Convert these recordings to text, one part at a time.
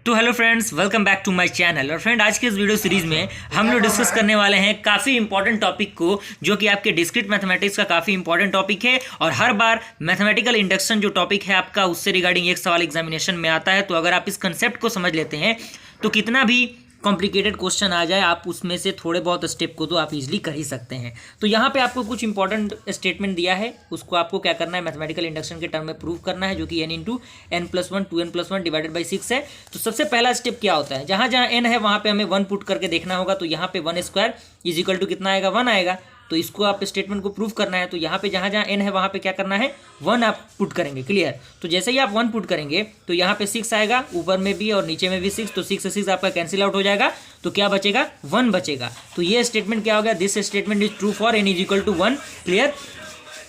तो hello friends, welcome back to my channel. और friend, आज के इस वीडियो सीरीज में हम लोग डिस्कस करने वाले हैं काफ़ी इंपॉर्टेंट टॉपिक को, जो कि आपके डिस्क्रीट मैथमेटिक्स का काफ़ी इंपॉर्टेंट टॉपिक है। और हर बार मैथमेटिकल इंडक्शन जो टॉपिक है आपका, उससे रिगार्डिंग एक सवाल एग्जामिनेशन में आता है। तो अगर आप इस कंसेप्ट को समझ लेते हैं तो कितना भी कॉम्प्लिकेटेड क्वेश्चन आ जाए, आप उसमें से थोड़े बहुत स्टेप को तो आप इजीली कर ही सकते हैं। तो यहाँ पे आपको कुछ इंपॉर्टेंट स्टेटमेंट दिया है, उसको आपको क्या करना है, मैथमेटिकल इंडक्शन के टर्म में प्रूव करना है, जो कि n into n plus one 2n+1 divided by 6 है। तो सबसे पहला स्टेप क्या होता है, जहाँ जहाँ n है वहाँ पे हमें 1 पुट करके देखना होगा। तो यहाँ पे 1² इज इक्वल टू कितना आएगा, 1 आएगा। तो इसको आप स्टेटमेंट को प्रूव करना है। तो यहाँ पे जहाँ जहाँ n है वहाँ पे क्या करना है, 1 आप पुट करेंगे। क्लियर। तो जैसे ही आप 1 पुट करेंगे तो यहाँ पे 6 आएगा, ऊपर में भी और नीचे में भी 6। तो 6 से 6 आपका कैंसिल आउट हो जाएगा, तो क्या बचेगा, 1 बचेगा। तो ये स्टेटमेंट क्या हो गया, this statement is true for n is equal to 1। Clear.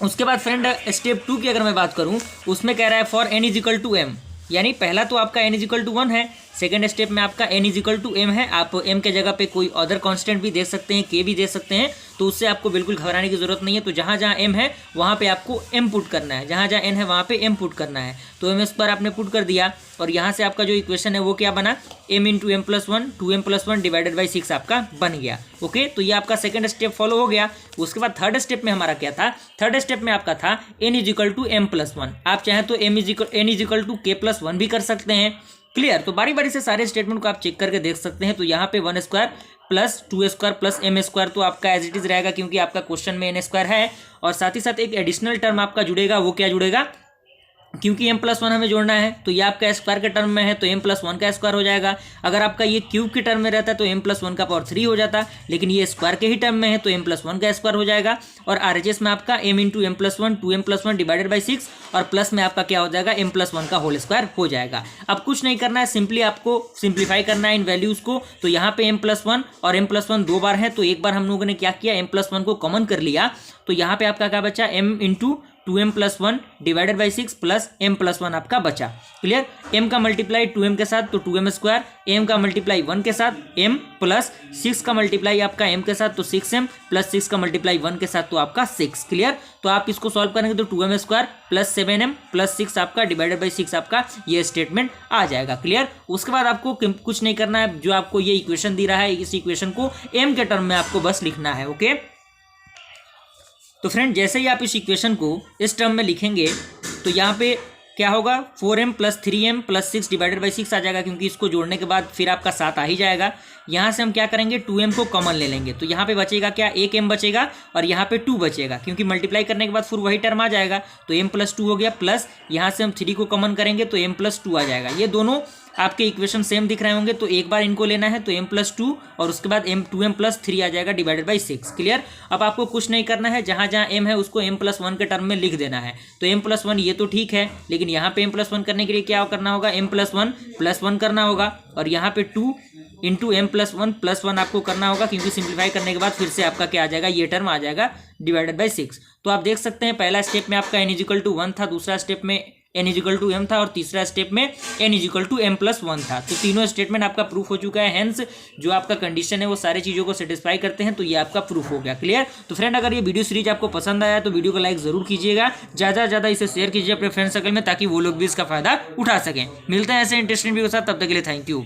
उसके बाद फ्रेंड, स्टेप 2 की अगर मैं बात करूँ, उसमें कह रहा है for n is equal to m, यानी पहला तो आपका n इज इक्वल टू 1 है, सेकेंड स्टेप में आपका n is equal to m है। आप m के जगह पे कोई अदर कांस्टेंट भी दे सकते हैं, k भी दे सकते हैं, तो उससे आपको बिल्कुल घबराने की जरूरत नहीं है। तो जहाँ जहाँ m है वहाँ पे आपको m पुट करना है, जहाँ जहाँ n है वहाँ पे m पुट करना है। तो m पर आपने पुट कर दिया, और यहाँ से आपका जो इक्वेशन है वो क्या बना, m into m plus one 2m+1 divided by 6 आपका बन गया। ओके, तो ये आपका सेकंड स्टेप फॉलो हो गया। उसके बाद थर्ड स्टेप में हमारा क्या था, थर्ड स्टेप में आपका था n is equal to m+1। आप चाहें तो n is equal to k+1 भी कर सकते हैं। क्लियर। तो बारी बारी से सारे स्टेटमेंट को आप चेक करके देख सकते हैं। तो यहाँ पे 1² प्लस 2² प्लस m² तो आपका एज इट इज रहेगा, क्योंकि आपका क्वेश्चन में n² है। और साथ ही साथ एक एडिशनल टर्म आपका जुड़ेगा, वो क्या जुड़ेगा, क्योंकि m+1 हमें जोड़ना है, तो ये आपका स्क्वायर के टर्म में है, तो m+1 का स्क्वायर हो जाएगा। अगर आपका ये क्यूब के टर्म में रहता है तो m+1 का पावर 3 हो जाता, लेकिन ये स्क्वायर के ही टर्म में है तो m+1 का स्क्वायर हो जाएगा। और RHS में आपका m into m+1 2m+1 divided by 6, और प्लस में आपका क्या हो जाएगा, m+1 का होल स्क्वायर हो जाएगा। अब कुछ नहीं करना है, सिंपली आपको सिंप्लीफाई करना है इन वैल्यूज को। तो यहाँ पे m+1 और m+1 दो बार है, तो एक बार हम लोगों ने क्या किया, m+1 को कॉमन कर लिया। तो यहाँ पे आपका क्या बचा, m into 2m+1 divided by 6 plus m+1 आपका बचा। क्लियर। m का मल्टीप्लाई 2m के साथ तो 2m², m का मल्टीप्लाई 1 के साथ m, प्लस 6 का मल्टीप्लाई आपका m के साथ तो 6m, प्लस 6 का मल्टीप्लाई 1 के साथ तो आपका 6। क्लियर। तो आप इसको सॉल्व करेंगे तो 2m² प्लस 7m प्लस 6 आपका डिवाइडेड बाई 6 आपका ये स्टेटमेंट आ जाएगा। क्लियर। उसके बाद आपको कुछ नहीं करना है, जो आपको ये इक्वेशन दी रहा है, इस इक्वेशन को m के टर्म में आपको बस लिखना है। ओके। तो फ्रेंड, जैसे ही आप इस इक्वेशन को इस टर्म में लिखेंगे तो यहाँ पे क्या होगा, 4m plus 3m plus 6 divided by 6 आ जाएगा, क्योंकि इसको जोड़ने के बाद फिर आपका 7 आ ही जाएगा। यहाँ से हम क्या करेंगे, 2m को कॉमन ले लेंगे, तो यहाँ पे बचेगा क्या, 1m बचेगा, और यहाँ पे 2 बचेगा, क्योंकि मल्टीप्लाई करने के बाद फिर वही टर्म आ जाएगा। तो m+2 हो गया, प्लस यहाँ से हम 3 को कॉमन करेंगे तो m+2 आ जाएगा। ये दोनों आपके इक्वेशन सेम दिख रहे होंगे, तो एक बार इनको लेना है, तो m+2 और उसके बाद 2m+3 आ जाएगा डिवाइडेड बाई 6। क्लियर। अब आपको कुछ नहीं करना है, जहाँ जहाँ m है उसको m+1 के टर्म में लिख देना है। तो m+1 ये तो ठीक है, लेकिन यहाँ पे m+1 करने के लिए क्या करना होगा, m+1 +1 करना होगा, और यहाँ पे 2 इंटू m+1 +1 आपको करना होगा, क्योंकि सिंप्लीफाई करने के बाद फिर से आपका क्या आ जाएगा, ये टर्म आ जाएगा डिवाइडेड बाई 6। तो आप देख सकते हैं, पहला स्टेप में आपका n इज इक्वल टू 1 था, दूसरा स्टेप में n is equal to m था, और तीसरा स्टेप में n is equal to m+1 था। तो तीनों स्टेटमेंट आपका प्रूफ हो चुका है। हेंस जो आपका कंडीशन है वो सारी चीज़ों को सेटिस्फाई करते हैं, तो ये आपका प्रूफ हो गया। क्लियर। तो फ्रेंड, अगर ये वीडियो सीरीज आपको पसंद आया तो वीडियो को लाइक जरूर कीजिएगा, ज़्यादा से ज़्यादा इसे शेयर कीजिए अपने फ्रेंड सर्कल में, ताकि वो लोग भी इसका फायदा उठा सकें। मिलते हैं ऐसे इंटरेस्टिंग वीडियो के साथ, तब तक के लिए थैंक यू।